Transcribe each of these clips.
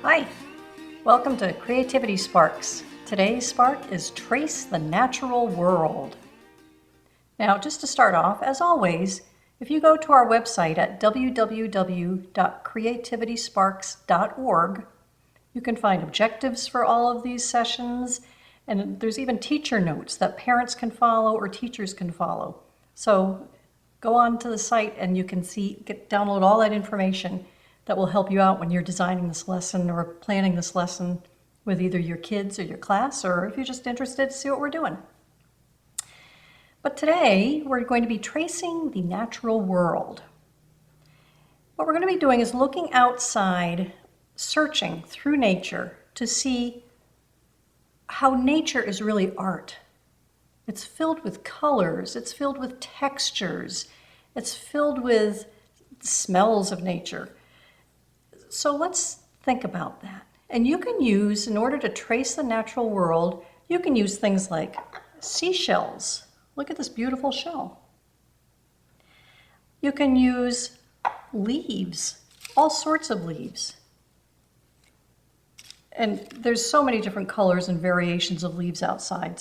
Hi, welcome to Creativity Sparks. Today's spark is Trace the Natural World. Now, just to start off, as always, if you go to our website at www.creativitysparks.org, you can find objectives for all of these sessions, and there's even teacher notes that parents can follow or teachers can follow. So go on to the site and you can download all that information that will help you out when you're designing this lesson or planning this lesson with either your kids or your class, or if you're just interested to see what we're doing. But today we're going to be tracing the natural world. What we're going to be doing is looking outside, searching through nature to see how nature is really art. It's filled with colors, it's filled with textures, it's filled with smells of nature. So let's think about that. And you can use, in order to trace the natural world, you can use things like seashells. Look at this beautiful shell. You can use leaves, all sorts of leaves. And there's so many different colors and variations of leaves outside.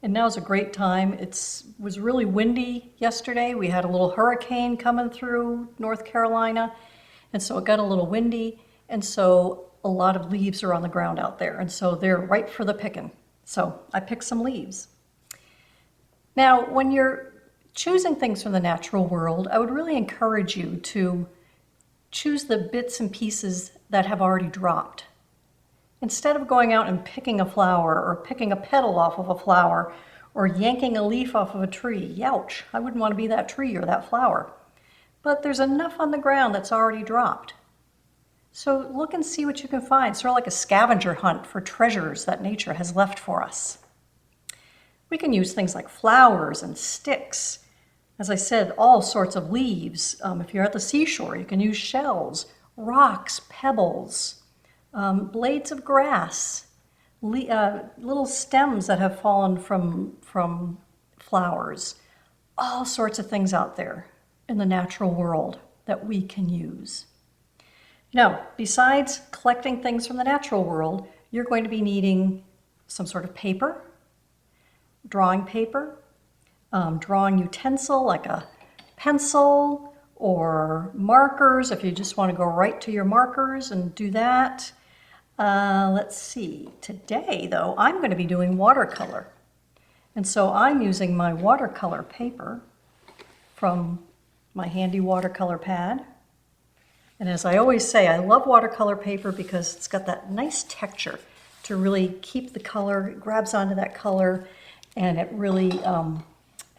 And now's a great time. It was really windy yesterday. We had a little hurricane coming through North Carolina. And so it got a little windy, and so a lot of leaves are on the ground out there, and so they're ripe for the picking. So I picked some leaves. Now, when you're choosing things from the natural world, I would really encourage you to choose the bits and pieces that have already dropped. Instead of going out and picking a flower or picking a petal off of a flower or yanking a leaf off of a tree, youch, I wouldn't want to be that tree or that flower. But there's enough on the ground that's already dropped. So look and see what you can find, sort of like a scavenger hunt for treasures that nature has left for us. We can use things like flowers and sticks. As I said, all sorts of leaves. If you're at the seashore, you can use shells, rocks, pebbles, blades of grass, little stems that have fallen from flowers. All sorts of things out there in the natural world that we can use. Now, besides collecting things from the natural world, you're going to be needing some sort of paper, drawing utensil like a pencil or markers if you just want to go right to your markers and do that. Let's see, today though, I'm going to be doing watercolor. And so I'm using my watercolor paper from my handy watercolor pad. And as I always say, I love watercolor paper because it's got that nice texture to really keep the color, it grabs onto that color, and it really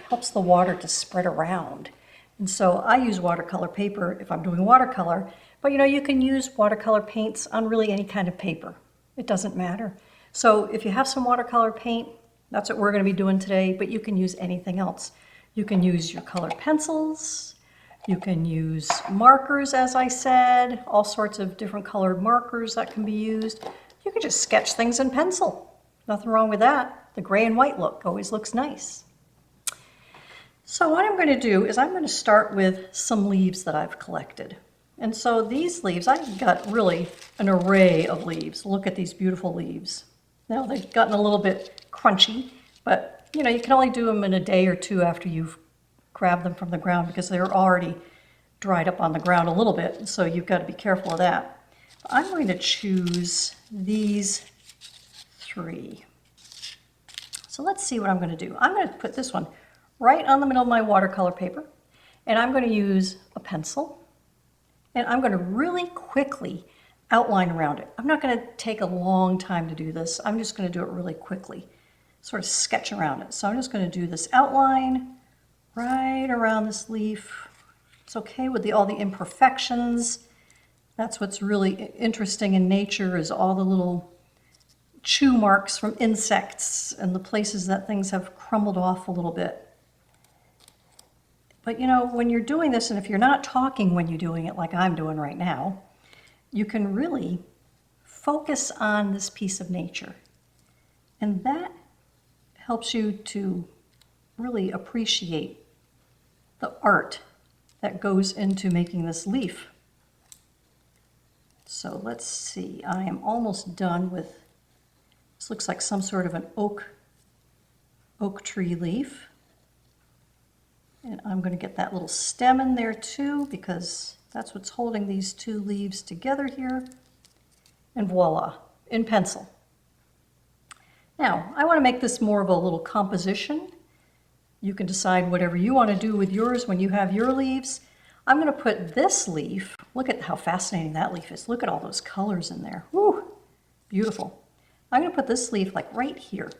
helps the water to spread around. And so I use watercolor paper if I'm doing watercolor, but you can use watercolor paints on really any kind of paper. It doesn't matter. So if you have some watercolor paint, that's what we're going to be doing today, but you can use anything else. You can use your colored pencils, you can use markers, as I said, all sorts of different colored markers that can be used. You can just sketch things in pencil. Nothing wrong with that. The gray and white look always looks nice. So what I'm going to do is I'm going to start with some leaves that I've collected. And so these leaves, I've got really an array of leaves. Look at these beautiful leaves. Now they've gotten a little bit crunchy, but you know, you can only do them in a day or two after you've grabbed them from the ground because they're already dried up on the ground a little bit, so you've got to be careful of that. I'm going to choose these 3. So let's see what I'm going to do. I'm going to put this one right on the middle of my watercolor paper, and I'm going to use a pencil, and I'm going to really quickly outline around it. I'm not going to take a long time to do this. I'm just going to do it really quickly, sort of sketch around it. So I'm just going to do this outline right around this leaf. It's okay with all the imperfections. That's what's really interesting in nature, is all the little chew marks from insects and the places that things have crumbled off a little bit. But you know, when you're doing this, and if you're not talking when you're doing it like I'm doing right now, you can really focus on this piece of nature. And that helps you to really appreciate the art that goes into making this leaf. So let's see, I am almost done with, this looks like some sort of an oak tree leaf. And I'm going to get that little stem in there too, because that's what's holding these 2 leaves together here. And voila, in pencil. Now, I want to make this more of a little composition. You can decide whatever you want to do with yours when you have your leaves. I'm going to put this leaf, look at how fascinating that leaf is. Look at all those colors in there. Woo, beautiful. I'm going to put this leaf like right here.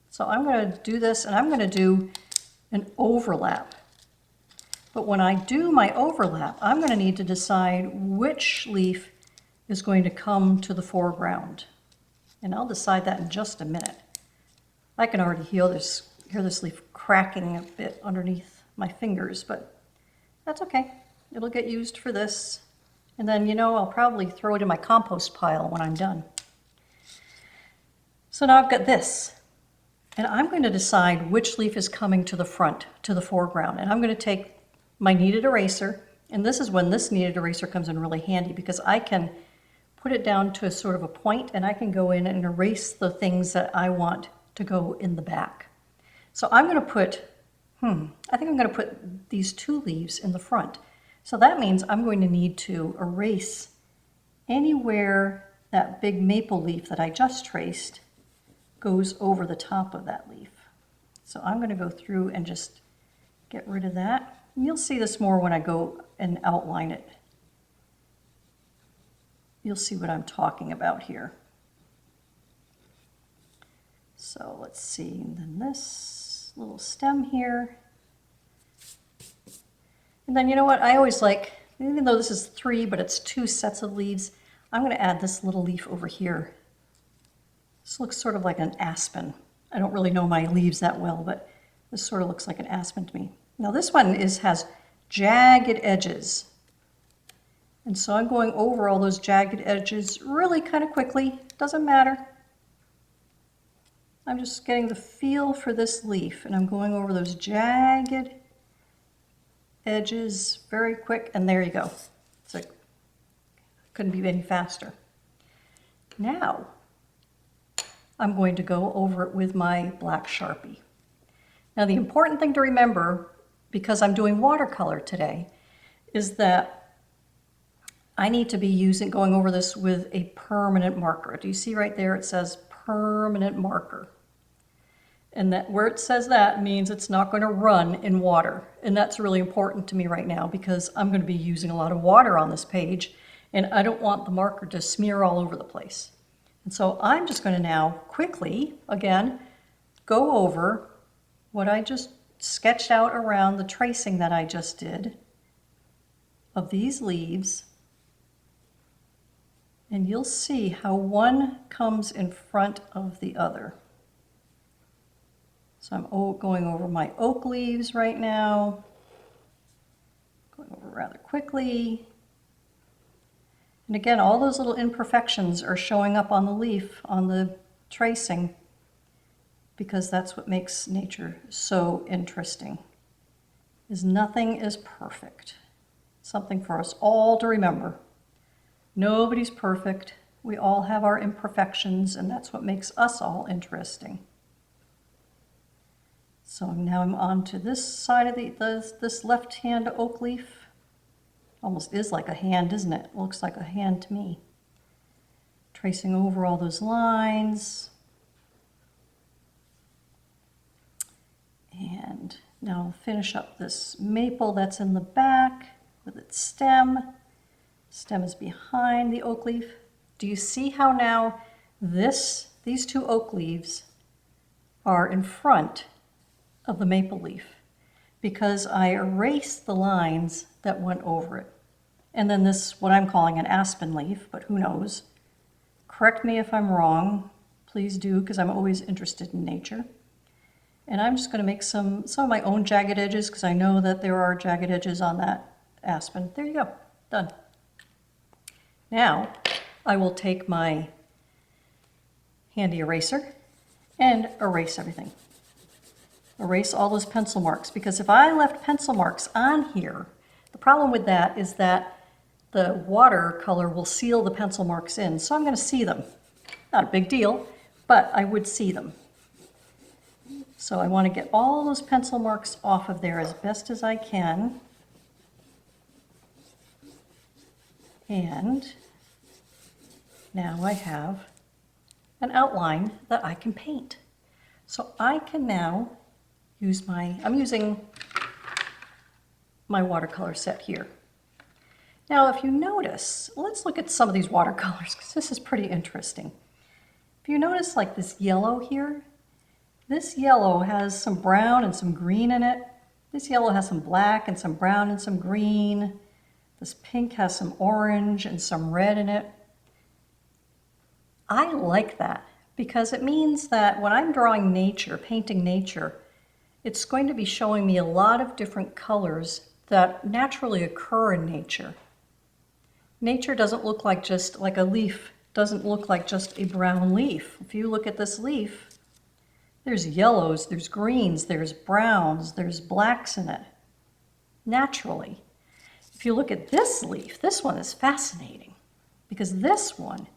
So I'm going to do this, and I'm going to do an overlap. But when I do my overlap, I'm going to need to decide which leaf is going to come to the foreground. And I'll decide that in just a minute. I can already hear this leaf cracking a bit underneath my fingers, but that's okay. It'll get used for this. And then, you know, I'll probably throw it in my compost pile when I'm done. So now I've got this. And I'm going to decide which leaf is coming to the front, to the foreground. And I'm going to take my kneaded eraser, and this is when this kneaded eraser comes in really handy, because I can put it down to a sort of a point, and I can go in and erase the things that I want to go in the back. So I'm going to put, I think I'm going to put these 2 leaves in the front. So that means I'm going to need to erase anywhere that big maple leaf that I just traced goes over the top of that leaf. So I'm going to go through and just get rid of that. And you'll see this more when I go and outline it. You'll see what I'm talking about here. So let's see, and then this little stem here. And then you know what, I always like, even though this is 3, but it's 2 sets of leaves, I'm going to add this little leaf over here. This looks sort of like an aspen. I don't really know my leaves that well, but this sort of looks like an aspen to me. Now this one has jagged edges. And so I'm going over all those jagged edges really kind of quickly. Doesn't matter. I'm just getting the feel for this leaf, and I'm going over those jagged edges very quick, and there you go. It's like, couldn't be any faster. Now, I'm going to go over it with my black Sharpie. Now the important thing to remember, because I'm doing watercolor today, is that I need to be going over this with a permanent marker. Do you see right there it says permanent marker? And that where it says that means it's not going to run in water. And that's really important to me right now, because I'm going to be using a lot of water on this page, and I don't want the marker to smear all over the place. And so I'm just going to now quickly, again, go over what I just sketched out around the tracing that I just did of these leaves. And you'll see how one comes in front of the other. So I'm going over my oak leaves right now, going over rather quickly. And again, all those little imperfections are showing up on the leaf, on the tracing, because that's what makes nature so interesting. is nothing is perfect. Something for us all to remember. Nobody's perfect. We all have our imperfections, and that's what makes us all interesting. So now I'm on to this side of this left-hand oak leaf. Almost is like a hand, isn't it? It looks like a hand to me. Tracing over all those lines. And now I'll finish up this maple that's in the back with its stem. Stem is behind the oak leaf. Do you see how now these two oak leaves are in front of the maple leaf? Because I erased the lines that went over it. And then this, what I'm calling an aspen leaf, but who knows? Correct me if I'm wrong. Please do, because I'm always interested in nature. And I'm just going to make some of my own jagged edges, because I know that there are jagged edges on that aspen. There you go. Done. Now, I will take my handy eraser and erase everything. Erase all those pencil marks, because if I left pencil marks on here, the problem with that is that the watercolor will seal the pencil marks in, so I'm going to see them. Not a big deal, but I would see them. So I want to get all those pencil marks off of there as best as I can. And now I have an outline that I can paint. So I can now use I'm using my watercolor set here. Now, if you notice, let's look at some of these watercolors, because this is pretty interesting. If you notice, like this yellow here, this yellow has some brown and some green in it. This yellow has some black and some brown and some green. This pink has some orange and some red in it. I like that, because it means that when I'm drawing nature, painting nature, it's going to be showing me a lot of different colors that naturally occur in nature. Nature doesn't look like just like a leaf, doesn't look like just a brown leaf. If you look at this leaf, there's yellows, there's greens, there's browns, there's blacks in it, naturally. If you look at this leaf, this one is fascinating, because this one,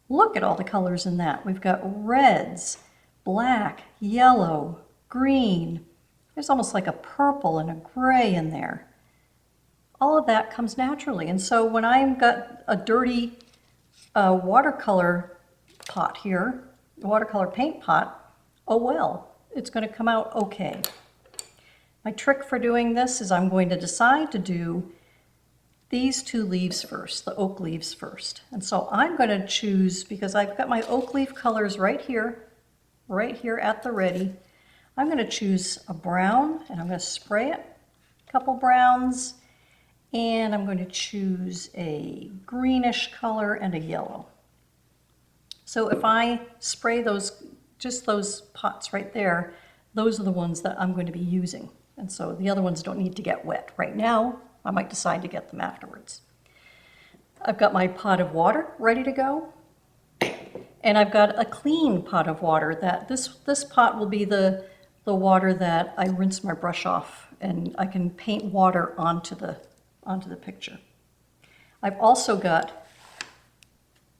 look at all the colors in that. We've got reds, black, yellow, green. There's almost like a purple and a gray in there. All of that comes naturally. And so when I've got a dirty watercolor pot here, a watercolor paint pot, oh well, it's going to come out okay. My trick for doing this is I'm going to decide to do these two leaves first, the oak leaves first. And so I'm going to choose, because I've got my oak leaf colors right here at the ready. I'm going to choose a brown, and I'm going to spray it, a couple browns, and I'm going to choose a greenish color and a yellow. So if I spray those, just those pots right there, those are the ones that I'm going to be using. And so the other ones don't need to get wet right now. I might decide to get them afterwards. I've got my pot of water ready to go. And I've got a clean pot of water that this pot will be the water that I rinse my brush off, and I can paint water onto the picture. I've also got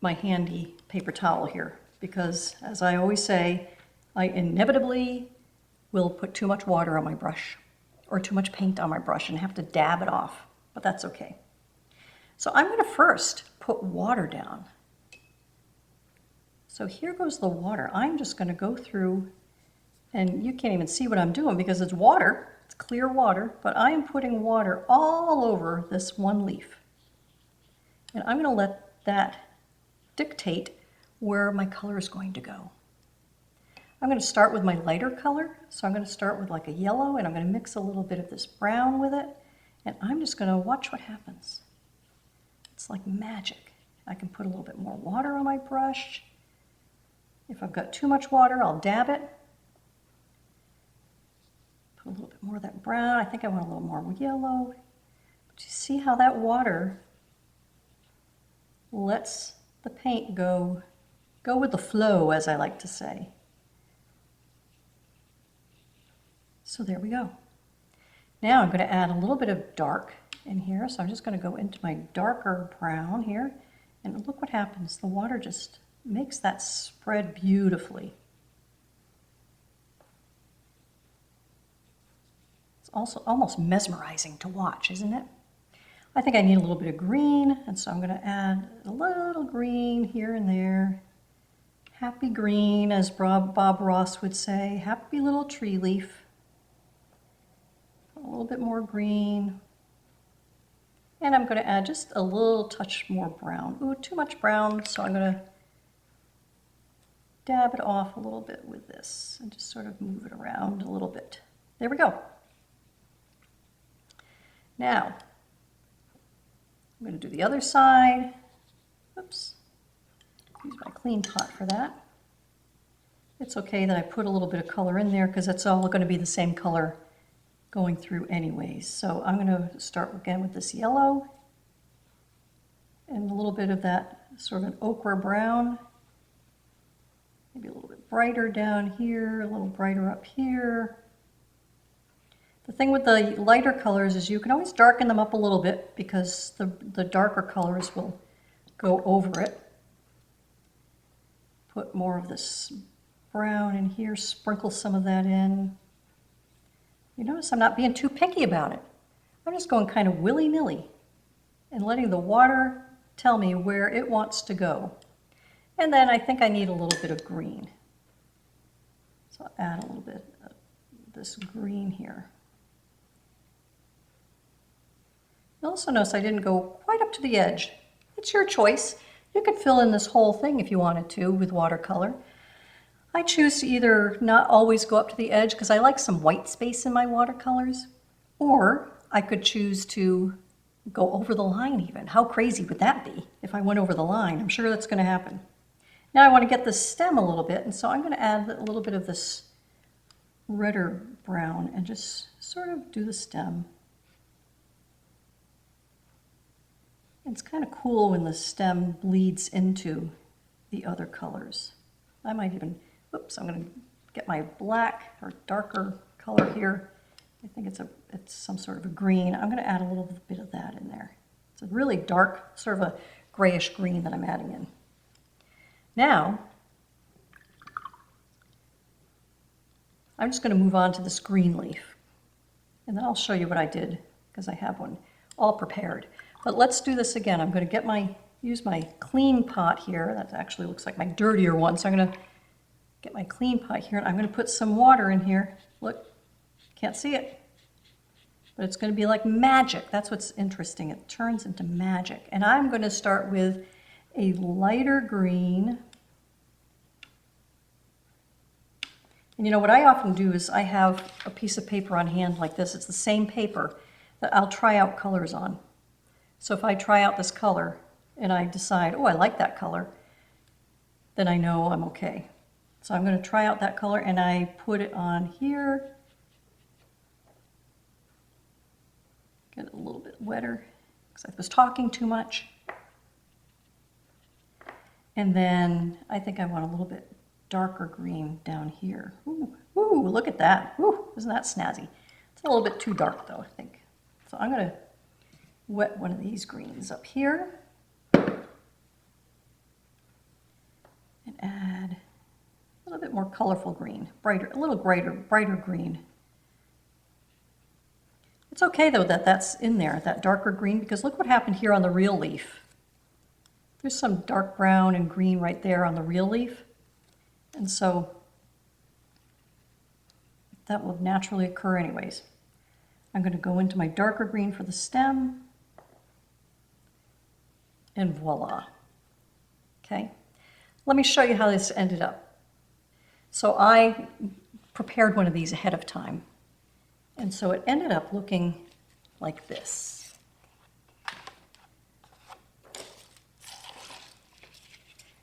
my handy paper towel here, because as I always say, I inevitably will put too much water on my brush or too much paint on my brush and have to dab it off, but that's okay. So I'm going to first put water down. So here goes the water. I'm just going to go through, and you can't even see what I'm doing because it's water, it's clear water, but I am putting water all over this one leaf. And I'm going to let that dictate where my color is going to go. I'm going to start with my lighter color, so I'm going to start with like a yellow, and I'm going to mix a little bit of this brown with it, and I'm just going to watch what happens. It's like magic. I can put a little bit more water on my brush. If I've got too much water, I'll dab it. Put a little bit more of that brown. I think I want a little more yellow. But you see how that water lets the paint go with the flow, as I like to say. So there we go. Now I'm going to add a little bit of dark in here. So I'm just going to go into my darker brown here. And look what happens. The water just makes that spread beautifully. It's also almost mesmerizing to watch, isn't it? I think I need a little bit of green, and so I'm going to add a little green here and there. Happy green, as Bob Ross would say, happy little tree leaf. A little bit more green. And I'm going to add just a little touch more brown. Ooh, too much brown, so I'm going to dab it off a little bit with this and just sort of move it around a little bit. There we go. Now, I'm going to do the other side. Oops. Use my clean pot for that. It's okay that I put a little bit of color in there because it's all going to be the same color going through anyways. So I'm going to start again with this yellow and a little bit of that sort of an ochre brown. Maybe a little bit brighter down here, a little brighter up here. The thing with the lighter colors is you can always darken them up a little bit because the darker colors will go over it. Put more of this brown in here, sprinkle some of that in. You notice I'm not being too picky about it. I'm just going kind of willy-nilly and letting the water tell me where it wants to go. And then I think I need a little bit of green. So I'll add a little bit of this green here. You'll also notice I didn't go quite up to the edge. It's your choice. You could fill in this whole thing if you wanted to with watercolor. I choose to either not always go up to the edge because I like some white space in my watercolors, or I could choose to go over the line even. How crazy would that be if I went over the line? I'm sure that's going to happen. Now I want to get the stem a little bit, and so I'm going to add a little bit of this redder brown and just sort of do the stem. It's kind of cool when the stem bleeds into the other colors. I might even, oops, I'm going to get my black or darker color here. I think it's some sort of a green. I'm going to add a little bit of that in there. It's a really dark, sort of a grayish green that I'm adding in. Now, I'm just going to move on to this green leaf. And then I'll show you what I did because I have one all prepared. But let's do this again. I'm going to use my clean pot here. That actually looks like my dirtier one. So I'm going to get my clean pot here, and I'm going to put some water in here. Look, can't see it, but it's going to be like magic. That's what's interesting. It turns into magic. And I'm going to start with a lighter green. And you know what I often do is I have a piece of paper on hand like this. It's the same paper that I'll try out colors on. So if I try out this color and I decide, oh, I like that color, then I know I'm okay. So I'm going to try out that color and I put it on here. Get it a little bit wetter because I was talking too much. And then I think I want a little bit darker green down here. Ooh, ooh, look at that. Ooh, isn't that snazzy? It's a little bit too dark though, I think. So I'm going to wet one of these greens up here and add a little bit more colorful green, a little brighter green. It's okay though that that's in there, that darker green, because look what happened here on the real leaf. There's some dark brown and green right there on the real leaf. And so that will naturally occur anyways. I'm going to go into my darker green for the stem. And voila. Okay, let me show you how this ended up. So I prepared one of these ahead of time. And so it ended up looking like this.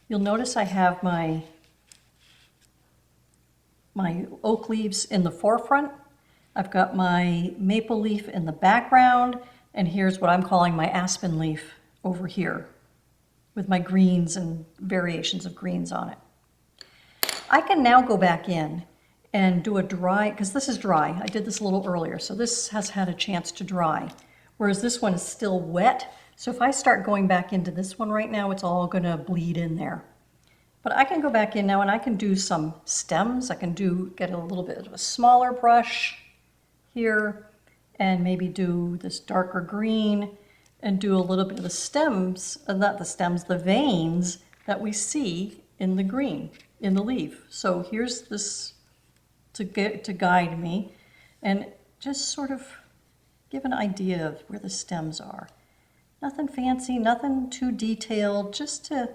You'll notice I have my oak leaves in the forefront. I've got my maple leaf in the background, and here's what I'm calling my aspen leaf over here with my greens and variations of greens on it. I can now go back in and do a dry, because this is dry. I did this a little earlier, so this has had a chance to dry. Whereas this one is still wet. So if I start going back into this one right now, it's all gonna bleed in there. But I can go back in now and I can do some stems. I can get a little bit of a smaller brush here and maybe do this darker green and do a little bit of the stems, not the stems, the veins that we see in the green, in the leaf. So here's this to guide me and just sort of give an idea of where the stems are. Nothing fancy, nothing too detailed, just to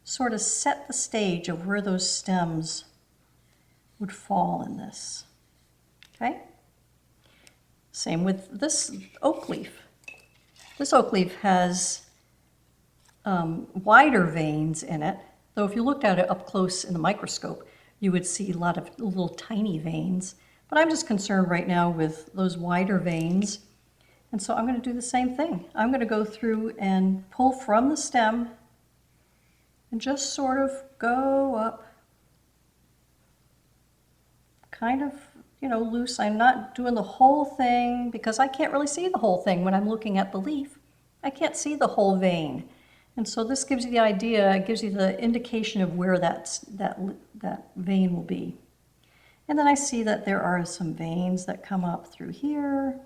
sort of set the stage of where those stems would fall in this. Okay? Same with this oak leaf. This oak leaf has wider veins in it, though if you looked at it up close in the microscope, you would see a lot of little tiny veins. But I'm just concerned right now with those wider veins. And so I'm going to do the same thing. I'm going to go through and pull from the stem and just sort of go up, kind of, you know, loose. I'm not doing the whole thing because I can't really see the whole thing when I'm looking at the leaf. I can't see the whole vein. And so this gives you the idea, it gives you the indication of where that vein will be. And then I see that there are some veins that come up through here.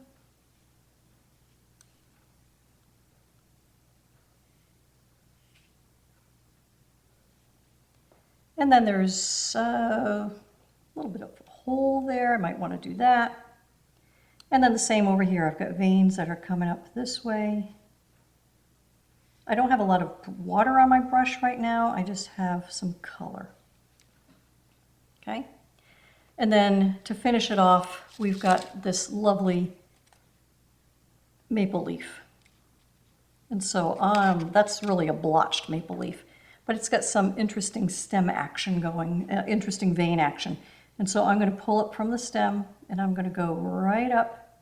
And then there's a little bit of a hole there. I might want to do that. And then the same over here. I've got veins that are coming up this way. I don't have a lot of water on my brush right now. I just have some color. Okay? And then to finish it off, we've got this lovely maple leaf. And so that's really a blotched maple leaf. But it's got some interesting stem action going, interesting vein action. And so I'm going to pull it from the stem and I'm going to go right up.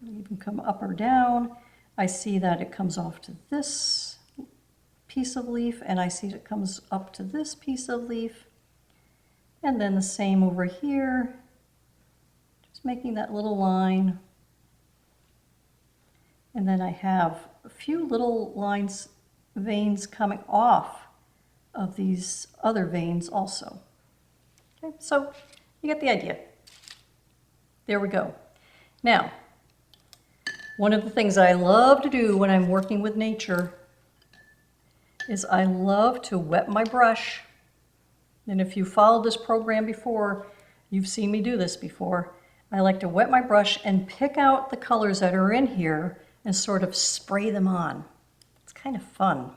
You can come up or down. I see that it comes off to this piece of leaf and I see it comes up to this piece of leaf. And then the same over here. Just making that little line. And then I have a few little lines, veins coming off of these other veins also. Okay, so you get the idea. There we go. Now, one of the things I love to do when I'm working with nature is I love to wet my brush. And if you followed this program before, you've seen me do this before. I like to wet my brush and pick out the colors that are in here and sort of spray them on. It's kind of fun.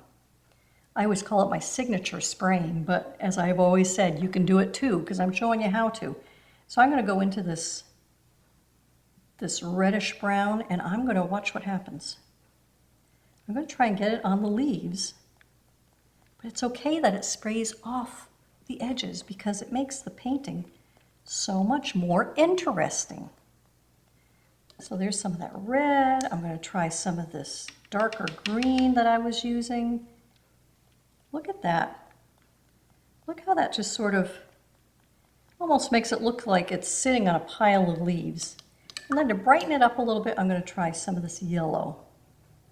I always call it my signature spraying, but as I've always said, you can do it too, because I'm showing you how to. So I'm going to go into this reddish brown, and I'm going to watch what happens. I'm going to try and get it on the leaves, but it's okay that it sprays off the edges because it makes the painting so much more interesting. So there's some of that red. I'm going to try some of this darker green that I was using. Look at that. Look how that just sort of almost makes it look like it's sitting on a pile of leaves. And then to brighten it up a little bit, I'm going to try some of this yellow.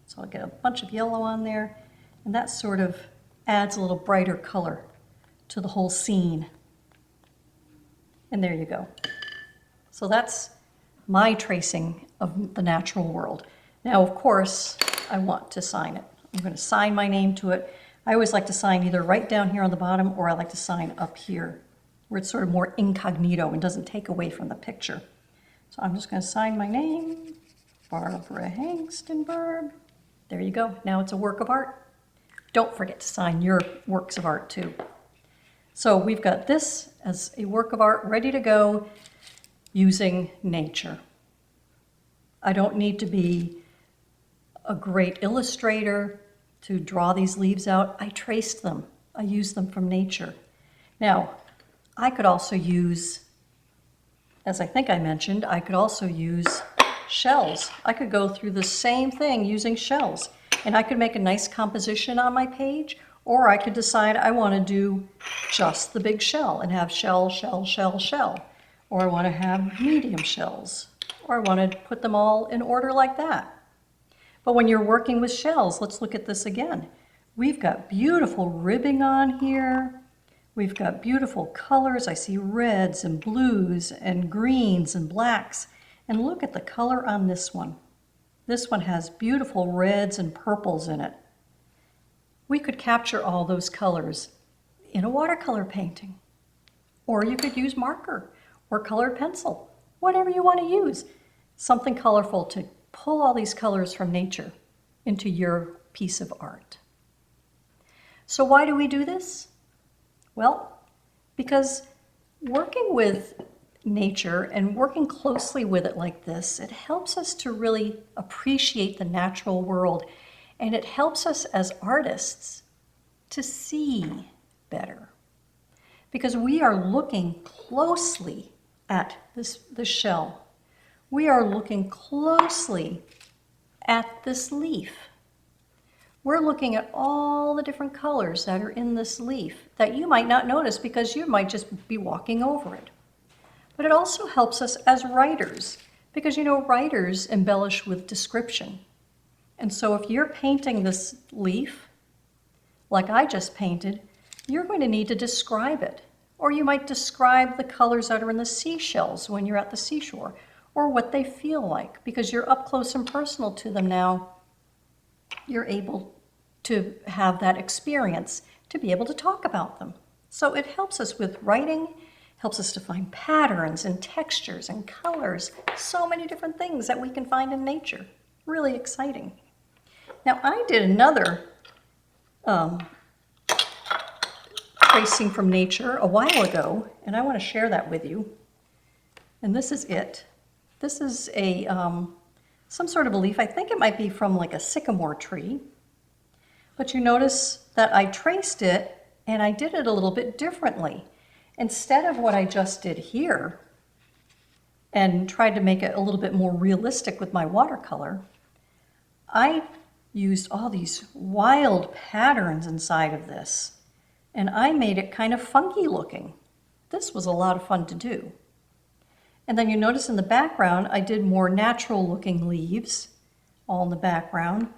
So I'll get a bunch of yellow on there, and that sort of adds a little brighter color to the whole scene. And there you go. So that's my tracing of the natural world. Now, of course, I want to sign it. I'm going to sign my name to it. I always like to sign either right down here on the bottom or I like to sign up here where it's sort of more incognito and doesn't take away from the picture. So I'm just going to sign my name, Barbara Hengstenberg. There you go. Now it's a work of art. Don't forget to sign your works of art too. So we've got this as a work of art ready to go using nature. I don't need to be a great illustrator to draw these leaves out. I traced them. I used them from nature. Now, I could also use, as I think I mentioned, I could also use shells. I could go through the same thing using shells, and I could make a nice composition on my page, Or I could decide I want to do just the big shell and have shell, shell, shell, shell. Or I want to have medium shells. Or I want to put them all in order like that. But when you're working with shells, let's look at this again. We've got beautiful ribbing on here. We've got beautiful colors. I see reds and blues and greens and blacks. And look at the color on this one. This one has beautiful reds and purples in it. We could capture all those colors in a watercolor painting. Or you could use marker or colored pencil, whatever you want to use. Something colorful to pull all these colors from nature into your piece of art. So why do we do this? Well, because working with nature and working closely with it like this, it helps us to really appreciate the natural world, and it helps us as artists to see better. Because we are looking closely at the shell. We are looking closely at this leaf. We're looking at all the different colors that are in this leaf that you might not notice because you might just be walking over it. But it also helps us as writers because, you know, writers embellish with description. And so if you're painting this leaf, like I just painted, you're going to need to describe it. Or you might describe the colors that are in the seashells when you're at the seashore, or what they feel like, because you're up close and personal to them now. You're able to have that experience to be able to talk about them. So it helps us with writing, helps us to find patterns and textures and colors, so many different things that we can find in nature. Really exciting. Now I did another tracing from nature a while ago, and I want to share that with you. And this is it. This is a some sort of a leaf. I think it might be from like a sycamore tree. But you notice that I traced it and I did it a little bit differently. Instead of what I just did here and tried to make it a little bit more realistic with my watercolor, I used all these wild patterns inside of this, and I made it kind of funky looking. This was a lot of fun to do. And then you notice in the background, I did more natural looking leaves, all in the background.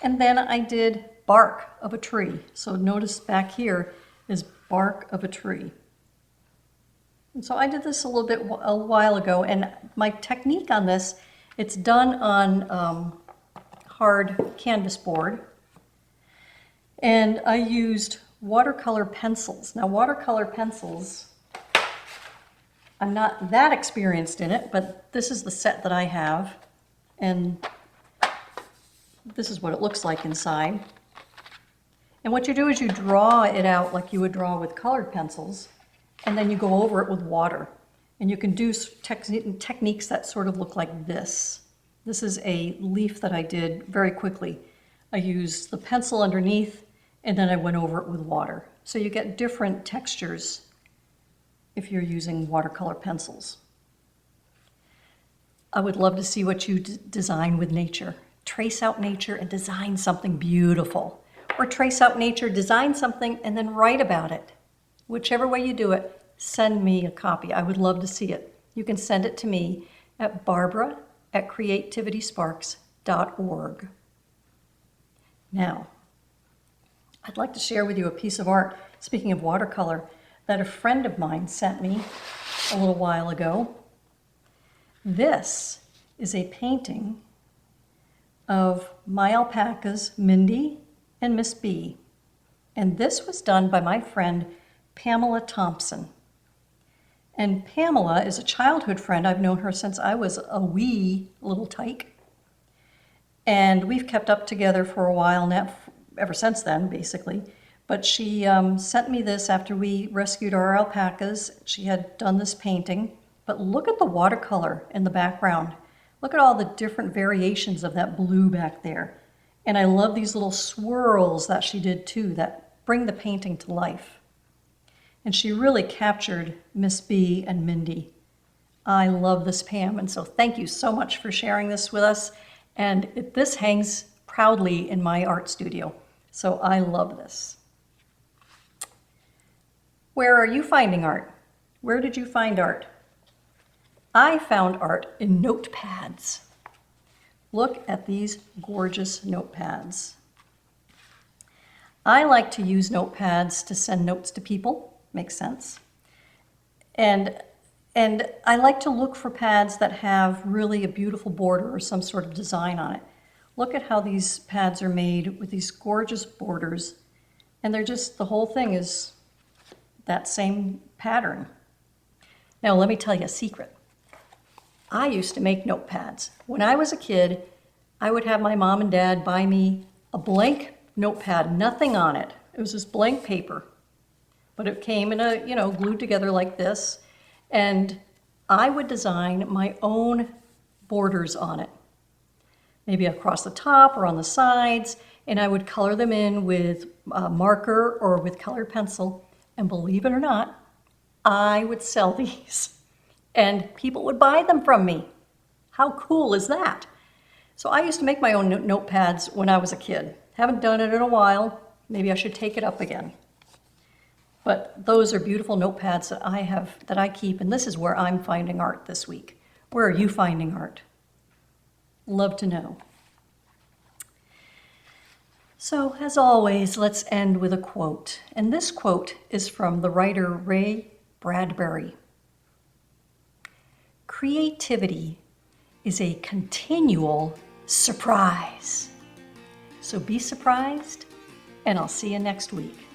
And then I did bark of a tree. So notice back here is bark of a tree. And so I did this a little bit a while ago, and my technique on this, it's done on hard canvas board. And I used watercolor pencils. Now watercolor pencils, I'm not that experienced in it, but this is the set that I have, and this is what it looks like inside. And what you do is you draw it out like you would draw with colored pencils, and then you go over it with water. And you can do techniques that sort of look like this. This is a leaf that I did very quickly. I used the pencil underneath, and then I went over it with water. So you get different textures if you're using watercolor pencils. I would love to see what you design with nature. Trace out nature and design something beautiful. Or trace out nature, design something, and then write about it. Whichever way you do it, send me a copy. I would love to see it. You can send it to me at barbara@creativitysparks.org. Now, I'd like to share with you a piece of art, speaking of watercolor, that a friend of mine sent me a little while ago. This is a painting of my alpacas, Mindy and Miss B. And this was done by my friend, Pamela Thompson. And Pamela is a childhood friend. I've known her since I was a wee little tyke. And we've kept up together for a while now, ever since then, basically. But she sent me this after we rescued our alpacas. She had done this painting. But look at the watercolor in the background. Look at all the different variations of that blue back there. And I love these little swirls that she did too that bring the painting to life. And she really captured Miss B and Mindy. I love this, Pam, and so thank you so much for sharing this with us. And this hangs proudly in my art studio. So I love this. Where are you finding art? Where did you find art? I found art in notepads. Look at these gorgeous notepads. I like to use notepads to send notes to people. Makes sense. And I like to look for pads that have really a beautiful border or some sort of design on it. Look at how these pads are made with these gorgeous borders, and they're just, the whole thing is that same pattern. Now let me tell you a secret. I used to make notepads. When I was a kid, I would have my mom and dad buy me a blank notepad, nothing on it. It was just blank paper, but it came in a, glued together like this, and I would design my own borders on it, maybe across the top or on the sides, and I would color them in with a marker or with colored pencil, and believe it or not, I would sell these, and people would buy them from me. How cool is that? So I used to make my own notepads when I was a kid. Haven't done it in a while. Maybe I should take it up again. But those are beautiful notepads that I keep, and this is where I'm finding art this week. Where are you finding art? Love to know. So, as always, let's end with a quote. And this quote is from the writer Ray Bradbury. Creativity is a continual surprise. So be surprised, and I'll see you next week.